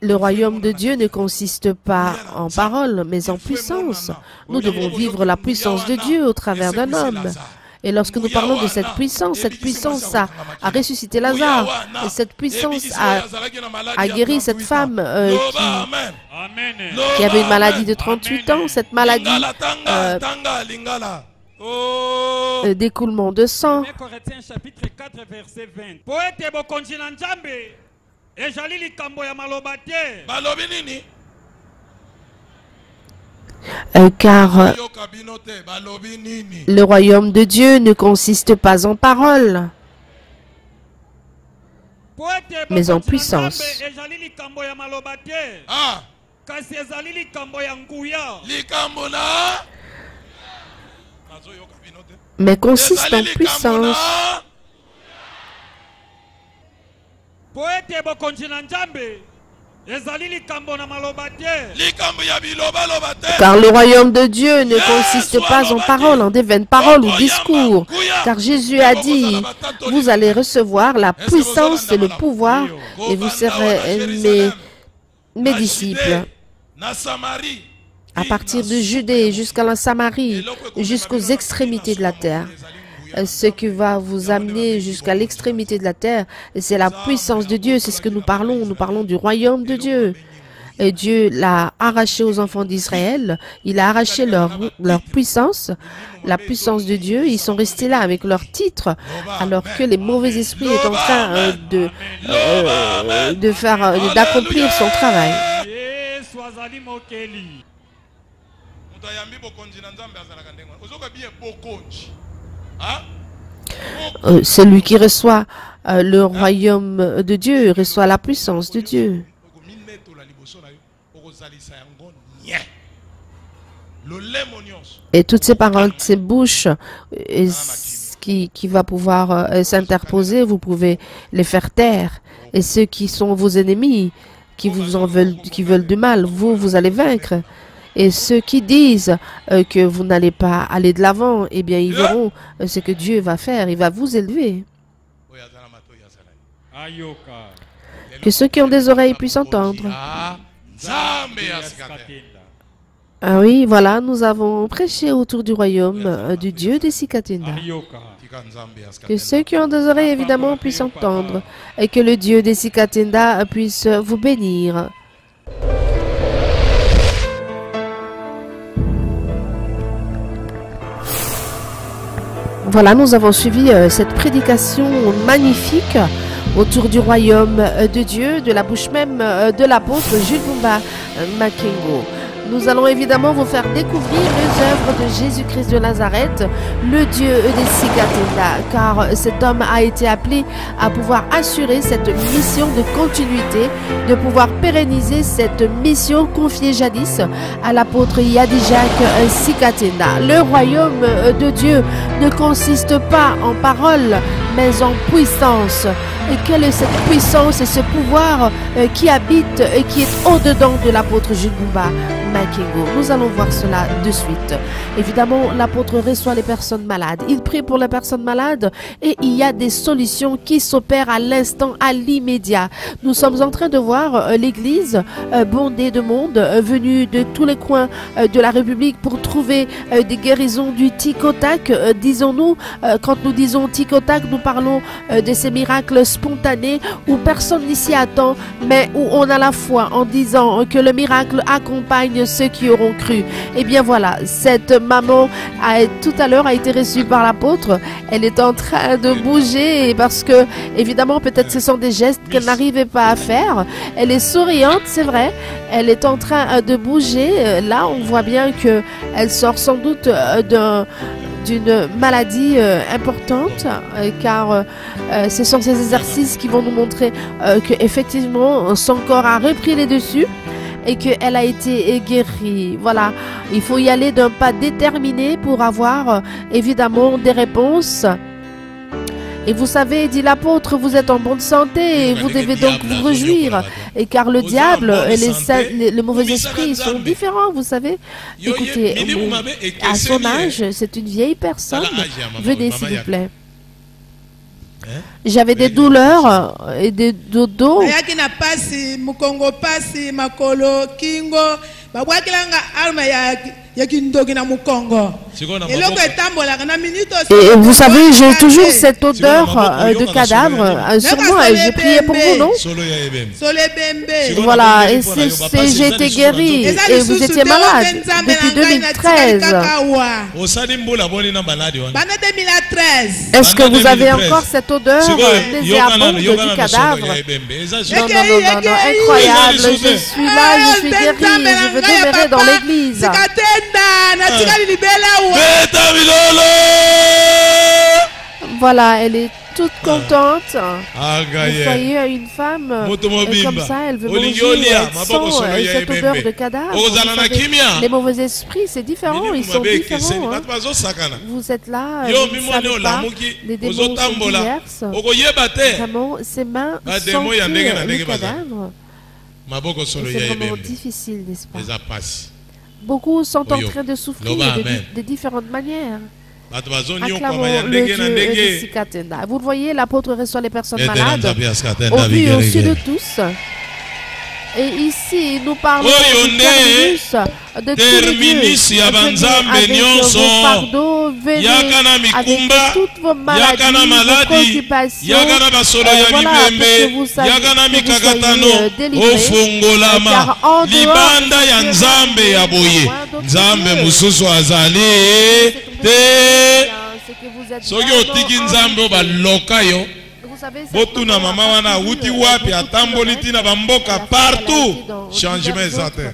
Le royaume de Dieu ne consiste pas en paroles, mais en puissance. Nous devons vivre la puissance de Dieu au travers d'un homme. Et lorsque nous parlons de cette puissance a ressuscité Lazare. Et cette puissance a guéri cette femme qui avait une maladie de 38 ans. Cette maladie d'écoulement de sang. Car Le royaume de Dieu ne consiste pas en paroles, mais en puissance. Mais consiste en puissance. Car le royaume de Dieu ne consiste pas en paroles, en des vaines paroles ou discours. Car Jésus a dit, vous allez recevoir la puissance et le pouvoir et vous serez mes disciples. À partir de Judée jusqu'à la Samarie, jusqu'aux extrémités de la terre. Ce qui va vous amener jusqu'à l'extrémité de la terre, c'est la puissance de Dieu, c'est ce que nous parlons du royaume de Dieu. Et Dieu l'a arraché aux enfants d'Israël, il a arraché leur puissance, la puissance de Dieu, ils sont restés là avec leur titre, alors que les mauvais esprits sont en train d'accomplir son travail. Celui qui reçoit le royaume de Dieu reçoit la puissance de Dieu. Et toutes ces paroles, ces bouches, qui va pouvoir s'interposer, vous pouvez les faire taire. Et ceux qui sont vos ennemis, qui veulent du mal, vous allez vaincre. Et ceux qui disent que vous n'allez pas aller de l'avant, eh bien, ils verront ce que Dieu va faire. Il va vous élever. Que ceux qui ont des oreilles puissent entendre. Ah oui, voilà, nous avons prêché autour du royaume du Dieu des Sikatenda. Que ceux qui ont des oreilles, évidemment, puissent entendre. Et que le Dieu des Sikatenda puisse vous bénir. Voilà, nous avons suivi cette prédication magnifique autour du royaume de Dieu, de la bouche même de l'apôtre Jules Bumba Makengo. Nous allons évidemment vous faire découvrir les œuvres de Jésus-Christ de Nazareth, le Dieu des Sikatenda, car cet homme a été appelé à pouvoir assurer cette mission de continuité, de pouvoir pérenniser cette mission confiée jadis à l'apôtre Yadijak Sikatenda. Le royaume de Dieu ne consiste pas en paroles, mais en puissance. Et quelle est cette puissance et ce pouvoir qui habite et qui est au-dedans de l'apôtre Jules Bumba Makengo? Nous allons voir cela de suite. Évidemment, l'apôtre reçoit les personnes malades. Il prie pour les personnes malades et il y a des solutions qui s'opèrent à l'instant, à l'immédiat. Nous sommes en train de voir l'église bondée de monde venue de tous les coins de la République pour trouver des guérisons du tic-au-tac. Disons-nous, quand nous disons tic-au-tac, nous parlons de ces miracles spontanés où personne n'ici attend, mais où on a la foi en disant que le miracle accompagne ceux qui auront cru. Et bien voilà, cette maman tout à l'heure a été reçue par l'apôtre. Elle est en train de bouger parce que, évidemment, peut-être ce sont des gestes qu'elle n'arrivait pas à faire. Elle est souriante, c'est vrai. Elle est en train de bouger. Là, on voit bien qu'elle sort sans doute d'une maladie importante, car ce sont ces exercices qui vont nous montrer qu'effectivement son corps a repris les dessus et qu'elle a été guérie. Voilà, il faut y aller d'un pas déterminé pour avoir évidemment des réponses. Et vous savez, dit l'apôtre, vous êtes en bonne santé et vous devez donc vous réjouir. Et car le diable et les mauvais esprits sont différents, vous savez. Écoutez, à son âge, c'est une vieille personne. Venez, s'il vous plaît. J'avais des douleurs et des dodos. Et vous savez, j'ai toujours cette odeur de cadavre sur moi et j'ai prié pour vous, non? Voilà, et j'ai été guéri et vous étiez malade depuis 2013. Est-ce que vous avez encore cette odeur nauséabonde du cadavre? Non, incroyable, je suis là, je suis guéri, je veux demeurer dans l'église. Voilà, elle est toute contente. Vous voyez une femme comme ça, elle veut manger cette odeur de cadavre. Les mauvais esprits, c'est différent, ils sont différents. Vous êtes là, vous ne savez pas, les démons sont diverses. Vraiment, ses mains sentent le cadavre. C'est vraiment difficile, n'est-ce pas? Beaucoup sont en train de souffrir de différentes manières. Acclamons le Dieu de Sikatenda. Vous le voyez, l'apôtre reçoit les personnes malades au vu et au su de tous. Et ici, nous parlons du terminus de tous les dieux. Venez avec vos fardeaux, venez avec toutes vos maladies, vos préoccupations. Voilà, pour que vous soyez délivrés. Car en dehors, botuna mama wana uti wapi atamboli tina bamboka partout changement ezate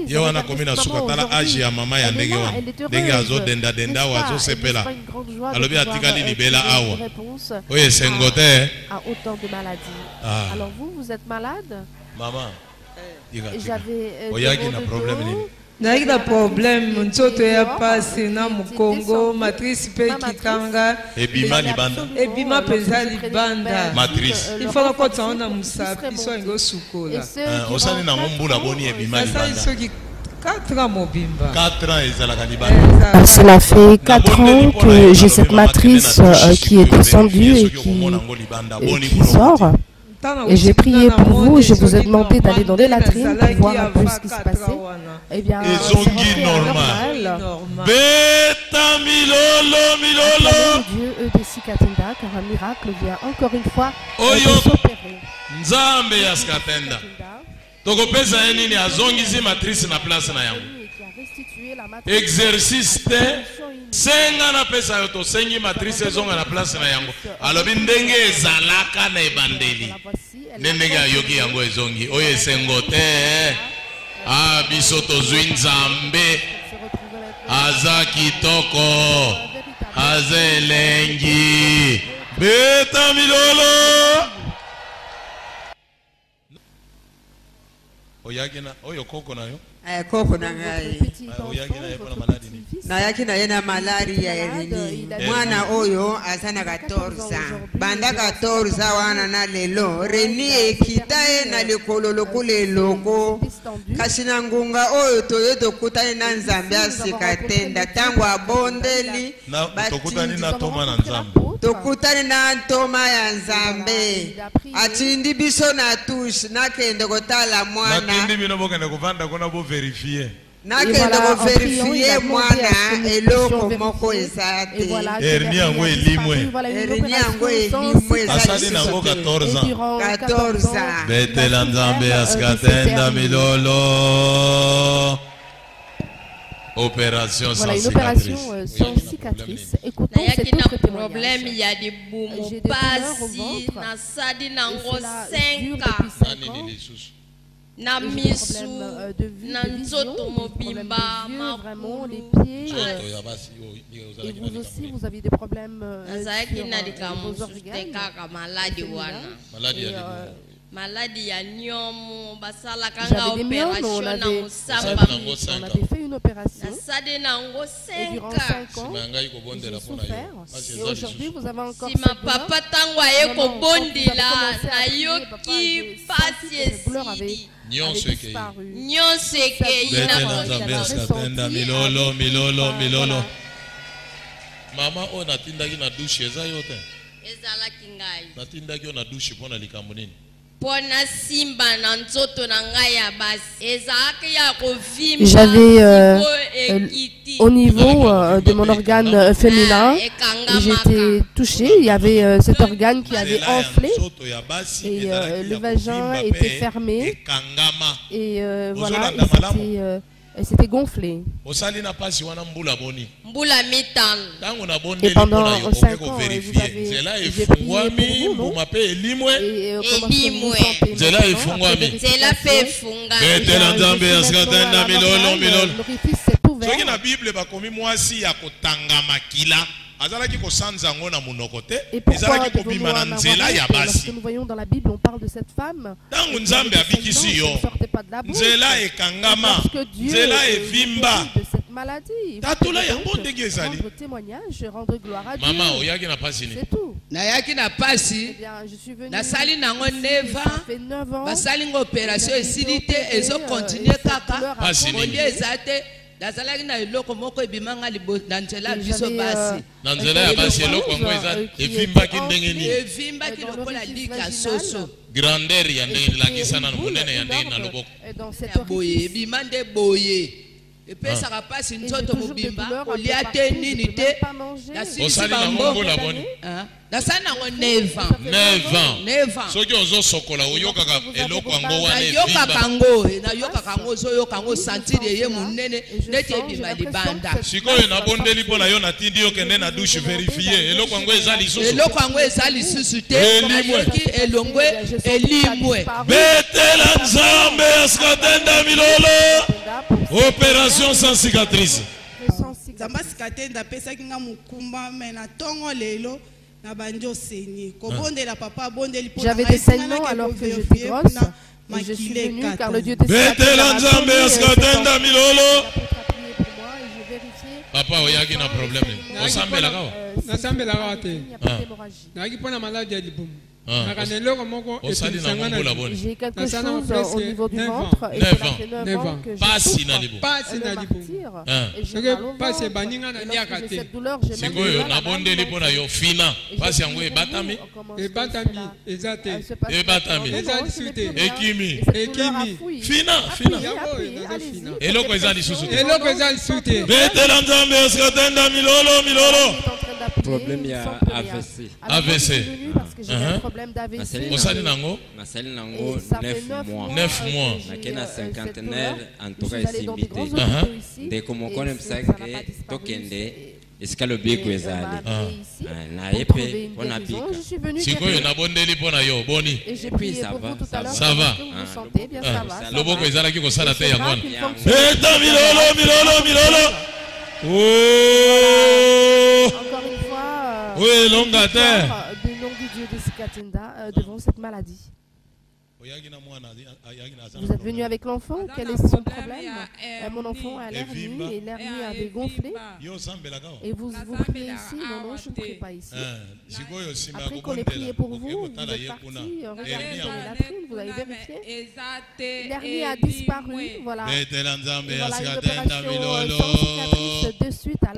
ye wana komi na suka tala age ya mama ya ndenge wana ndenge azodenda wa azosepela alobi atikali libela awa oyo esengo te. Alors vous êtes malade? Mama oyaki na problème nini? Naiki na problème nzoto ya pasi na Mukongo matrice pe kitanga ebima libanda ebima penza libanda matrice il faut ko tsana musapi so ngo sukola osani na ngombula boni ebima libanda ça qui 4 ans mobimba 4 ans ezalaka libanda. Cela fait 4 ans que j'ai cette matrice qui est descendue et qui sort. Et j'ai prié pour vous, je vous ai demandé d'aller dans les latrines pour voir un peu ce qui se passait. Eh bien, c'est normal. Dieu de Sikatenda, car un miracle vient encore une fois s'opérer. Nzambe ya Sikatenda. Tokopesa nini azongisi matrice na place na yango. Exercice te senga na pesa yo to sengi matrice zonga na place na yango alobi ndenge ezalaka na ebandeli ndenge ayoki yango ezongi oyo esengo te biso tozwi Nzambe aza kitoko aza elengi beta milolo oyagina oyo koko nayo koko na ngai na yaki na yena malaria erini mwana oyo azana 14 banda 14 wana na lelo reni ekitaye na likolo lokule loko kasi na ngunga oyo toyo tokutani na Nzambe ya Sikatenda tango abondeli tokutani na toma na Nzambe tokutani na ntoma ya Nzambe atindi biso na touche nakende kotala mwana nakende bino bokende kuvanda kona bo vérifier nakende ko vérifier mwana eloko moko ezate erni yango elimwe asali nango 14 betela Nzambe ya Sikatenda milolo. Opération sans cicatrice. Écoutons cet autre témoignage. Il y a des boumous passi na sadi nango 5 na misu na nzoto mobimba vraiment les pieds et vous aussi vous avez des problèmes sur vos organes. Maladie ya nyomo basala kanga opération na musamba on avait fait une opération sade nango 5 ans et aujourd'hui vous avez encore si ma papa tango aye ko bondela na yoki pasi esidi nyonso eke ina milolo mama o natindaki na douche eza yo te ezalaki ngai natindaki yo na douche pona likambo nini j'avais au niveau de mon organe féminin, j'étais touchée, il y avait cet organe qui avait enflé et le vagin était fermé et voilà, c'était gonflé. Et pendant 5 ans, j'ai prié pour vous, l'orifice s'est soki na Bible bakomi mwasi ya kotanga makila azalaki kosanza ngo na munoko te ezalaki kobima na nzela ya basi. Nous voyons dans la Bible, on parle de cette femme. Tangu Nzambe abikisi yo nzela ekangama nzela evimba tatula yango ndenge ezali. Mama oyaki na pasi ni nayaki na pasi nasali nango 9 ans basali ngo opération esili te ezokontinue kaka olie eza te nazalaki na eloko moko ebimanga na nzela biso basi na nzela ya basi eloko yango eza evimbaki ndenge nini evimbaki lokola lika soso grandeur ya ndenge nilakisana na monene ya ndenge na loboko boye ebima nde boye epesaka pasi nzoto mobimba kolia te nini te osali nango mbola boni nasali nango 9 ans 9 ans soki ozosokola oyokaka eloko yango wana nayokaka yango ozoyoka yango santire eye monene neti ebima libanda sikoyo nabondeli mpo na yo natindi yo kende na douche verifie eloko yango eza lisusu te nayoki elongwe elimwe betela Nzambe askatenda milolo opération sans cicatrice. J'avais des saignements alors que j'étais grosse. Et je suis venue car le Dieu des Papa, il y a un problème. J'ai quelque chose au niveau du ventre et ça fait 9 ans que je souffre de martyr et j'ai mal au ventre. Et lorsque j'ai cette douleur, j'ai mal au problème ya AVC. AVC. Parce que j'ai un problème d'AVC. Osali nango 9 mois. 9 mois. Nakena cinquantenaire entouré simbité. Ndeko mokone msake tokende esika lobiko ezali. Na yepe pona bika. Sikoyo na bondeli pona yo boni. Et puis ça va. Ça va. Vous sentez bien ça va. Loboko ezala ki kosala te yango. Eta milolo. Oh! Encore une fois, oui, longue à terre. De longue Dieu de Sikatenda devant cette maladie. Vous êtes venu avec l'enfant, quel est son problème? Mon enfant a l'hernie et l'hernie avait gonflé. Et vous priez ici? Non, je ne prie pas ici. Après qu'on ait prié pour vous, vous êtes parti, regardez dans la latrine, vous avez vérifié. L'hernie a disparu, voilà. Voilà une opération sans cicatrice de suite à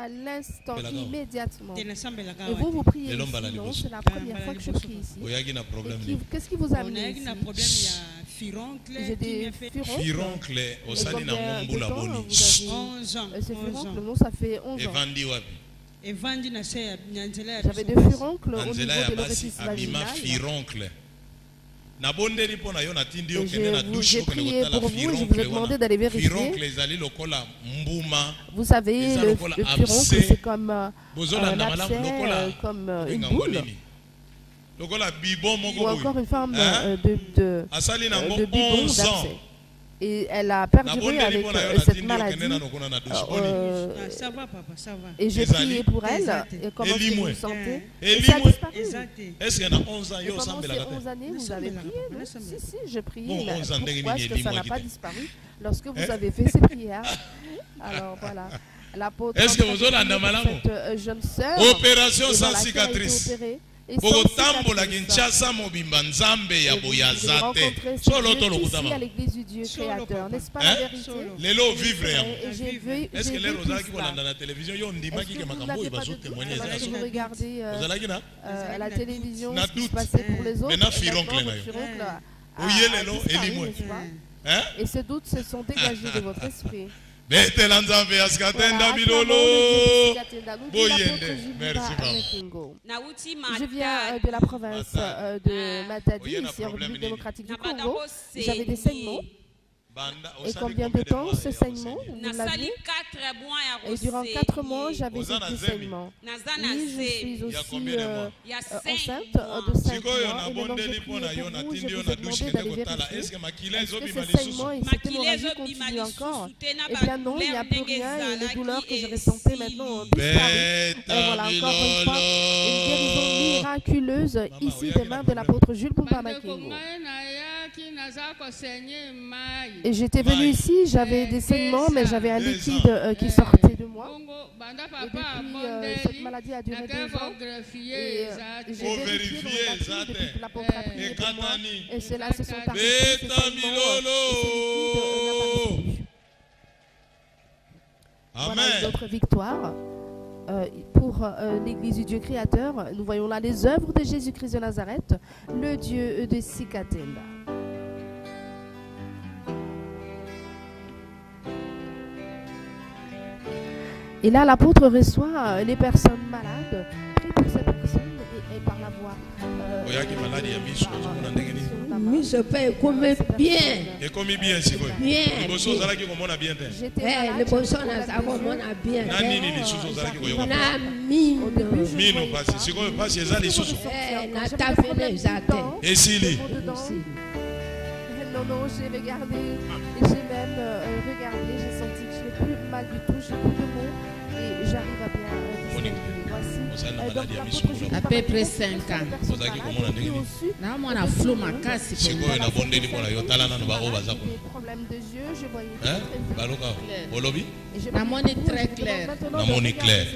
l'instant, immédiatement. Et vous priez ici? Non, c'est la première fois que je prie ici. Qu'est-ce qui vous a amené ici? J'ai des furoncles. Osali na ngombula boni. Ces furoncles, non, ça fait 11 ans. J'avais des furoncles au niveau de l'orifice vaginal. J'ai prié pour vous, je vous ai demandé d'aller vérifier. Vous savez, le furoncle, c'est comme un abcès, comme une boule. Ou encore une forme de bidon d'abcès. Et elle a perduré avec cette maladie. Ça va, papa, ça va. Et j'ai prié pour elle. Et comment est-ce que vous vous sentez? Et ça a disparu. Est-ce qu'il y a 11 ans, et pendant ces 11 années, vous avez prié? Si, je prie. Pourquoi est-ce que ça n'a pas disparu lorsque vous avez fait ces prières? Alors voilà. Est-ce que vous avez cette jeune sœur opération sans cicatrice? Botambola Kinshasa mobimba Nzambe ya boyazate solo to lokutama à l'église du Dieu créateur, n'est-ce pas la vérité? Lelo vivre est-ce que les rosas qui vont dans la télévision yo ndima ki makambo bazo témoigner ça vous regardez à la télévision ce qui se passait pour les autres et ces doutes se sont dégagés de votre esprit. Merci. Je viens de la province de Matadi, ici en République démocratique du Congo. J'avais des saignements. Et combien de temps ce saignement vous l'aviez? Et durant 4 mois, j'avais du saignement. Oui, je suis aussi enceinte de 5 mois. Et maintenant, je prie pour vous, je vous ai demandé d'aller vérifier. Est-ce que ce saignement et cette hémorragie continuent encore? Eh bien non, il n'y a plus rien et les douleurs que je ressentais maintenant ont disparu. Et voilà, encore une fois, une guérison miraculeuse ici des mains de l'apôtre Jules Pumba Makengo. Et j'étais venue ici, j'avais des saignements, mais j'avais un liquide qui sortait de moi. Et depuis, cette maladie a duré 2 ans. Et j'ai vérifié depuis que l'apôtre a prié pour moi. Et cela se sont arrêtés, ces saignements, voilà une autre victoire. Pour l'Église du Dieu créateur, nous voyons là les œuvres de Jésus-Christ de Nazareth, le Dieu de Sikatenda. Et là, l'apôtre reçoit les personnes malades, prie pour ces personnes et par la voix. Oui, je peux comer bien. Et comme bien, c'est quoi? Bien. Les bossos là qui commencent bien. Les bossos là ça commence bien. Nani ni les sous là qui commencent. Na mino. Mino parce c'est quoi parce que ça les sous. Na tafele zate. Et Sili. Non, non, j'ai regardé et j'ai même regardé, j'ai senti que je n'ai plus mal du tout, j'ai plus de mots et j'arrive à bien voici. À peu près 5 ans. Non, moi, on a flou ma casse. Des problèmes de yeux, je voyais très bien. La monnaie est très claire. La monnaie est claire.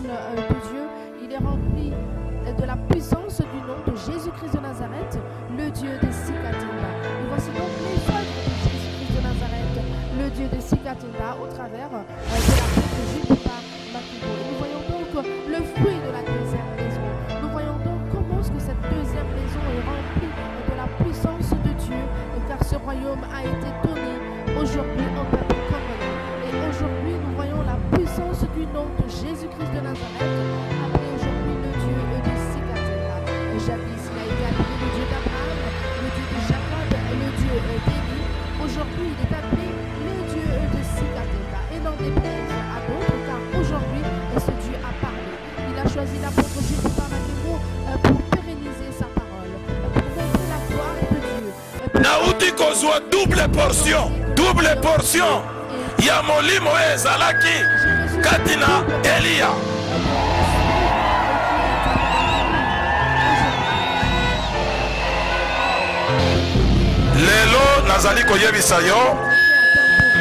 de Dieu, il est rempli de la puissance du nom de Jésus-Christ de Nazareth, le Dieu de Sikatenda. Et voici donc les œuvres de Jésus-Christ de Nazareth, le Dieu de Sikatenda, au travers de l'apôtre Jules Pumba Makengo. Et nous voyons donc le fruit de la deuxième maison. Nous voyons donc comment est-ce que cette deuxième maison est remplie de la puissance de Dieu, car ce royaume a été donné aujourd'hui en peuple congolais. Et aujourd'hui, nous voyons la puissance du nom de Jésus-Christ de Nazareth, appelé aujourd'hui le Dieu de Sikatenda. Jadis, il a été appelé le Dieu d'Abraham, le Dieu de Jacob, le Dieu d'Élie. Aujourd'hui, il est appelé le Dieu de Sikatenda. Et n'en déplaise à d'autres, car aujourd'hui, ce Dieu a parlé. Il a choisi l'apôtre Jules Pumba Makengo pour pérenniser sa parole, pour montrer la gloire de Dieu. Nauti kozwa double portion. Ya molimo ezalaki katina Elia. Lelo nazali koyebisa yo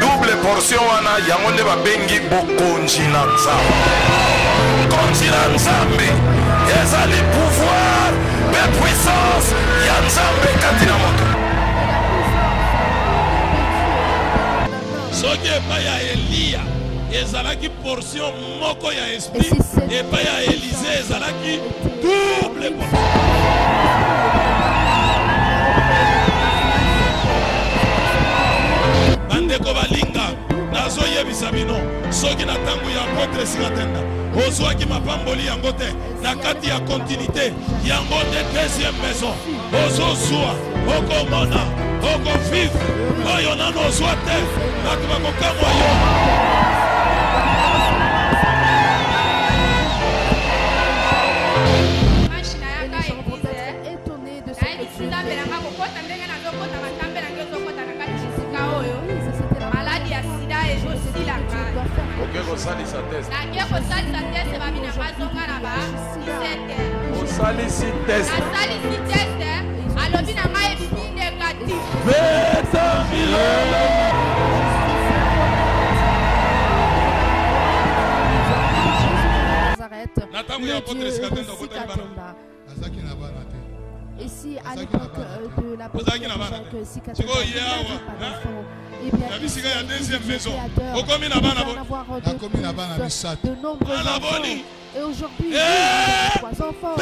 double portion wana yango nde babengi bokonzi na Nzambe. Bokonzi na Nzambe ezali pouvoir pe puissance ya Nzambe katina moto. Soki epai ya Elia ezalaki portion moko ya esprit, epai ya Élisée ezalaki double portion. Bandeko balinga nazoyebisa bino soki na ntango ya apôtre Sikatenda ozwaki mapamboli yango te na kati ya continuité yango nde deuxième maison ozozwa okomona okovivre oyo nano ozwa te bato bakokamwa yo. Ici, à l'époque de la et bien, ici, de nombreux enfants. Et aujourd'hui, 3 enfants.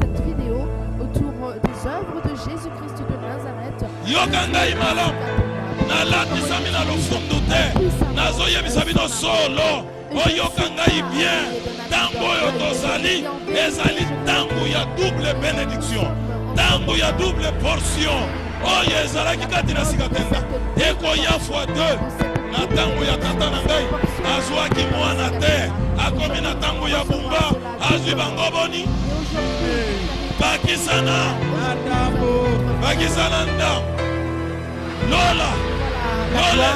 Cette vidéo autour des œuvres de Jésus-Christ de Nazareth. Yokangai malam nalatisa mina lofundu te nazoyebisa bino solo oyokangai bien tango oyo tozali ezali tango ya double bénédiction tango ya double portion oyo ezalaki kati na sika tenda ekoya fois 2 na tango ya tata na ngai azwaki mwana te akomi na tango ya bumba azwi bango boni bakisana ndambo Lola, Lola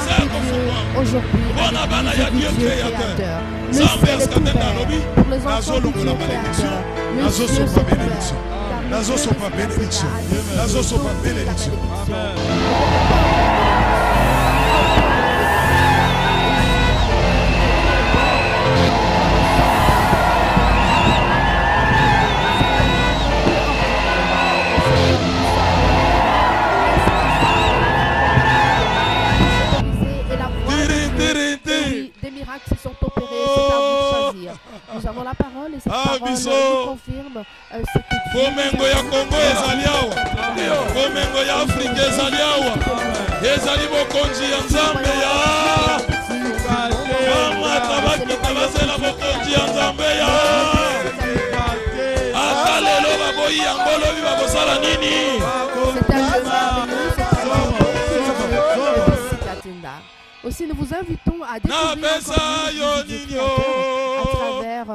aujourd'hui, bon abana ya Dieu créateur. Zambé skatenda lobi, nazo lokola bénédiction, nazo sopa bénédiction, nazo sopa bénédiction, nazo sopa bénédiction. Amen. Se sont opérés, c'est à vous de choisir. Nous avons la parole et cette parole nous confirme ce que Dieu Komengo ya Congo ezali awa. Komengo ya Afrika ezali awa. Ezali bokonzi ya Nzambe ya. Mama tabaki tabazela bokonzi ya Nzambe ya. Ata lelo baboyi yango lobi bakosala nini? Aussi, nous vous invitons à découvrir à travers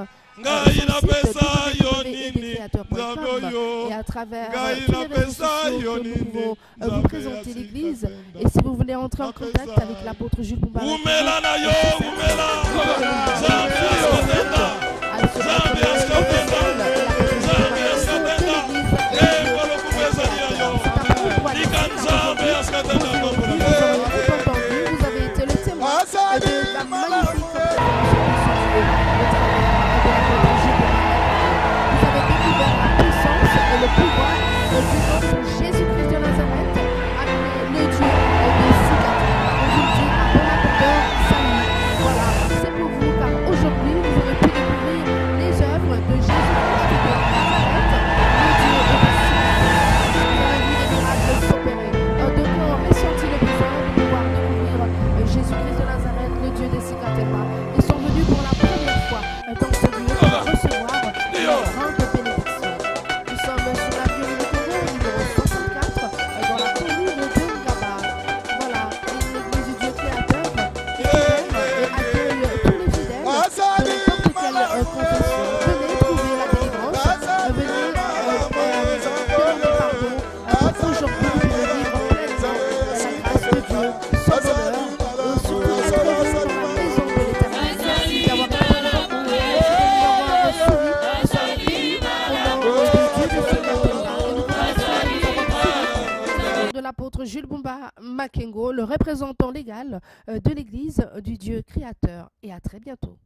et à travers tous les réseaux sociaux que nous pouvons vous présenter l'église. Et si vous voulez entrer en contact avec l'apôtre Jules Bumba, Jésus-Christ de Nazareth, le Dieu des cicatrices. Aujourd'hui, à bon attendeur, salut. Voilà, c'est pour vous, car aujourd'hui, vous aurez pu découvrir les œuvres de Jésus-Christ de Nazareth, le Dieu des cicatrices. Vous avez vu les miracles s'opérer. De quoi on ressenti le besoin de pouvoir découvrir Jésus-Christ de Nazareth, le Dieu des cicatrices. Ils sont venus pour la première fois dans ce lieu pour recevoir leur grande bénédiction. Nous sommes sur la ville de Congo, numéro 64, dans la commune de Ngaba. Voilà, l'église du Dieu créateur qui aime et accueille tous les fidèles de n'importe quelle confession. Venez trouver la délivrance, venez demander pardon. Aujourd'hui, vous pouvez vivre pleinement la grâce de Dieu, son bonheur, et surtout être heureux dans la maison de l'Éternel. Merci d'avoir de l'apôtre Jules Bumba Makengo, le représentant légal de l'église du Dieu créateur. Et à très bientôt.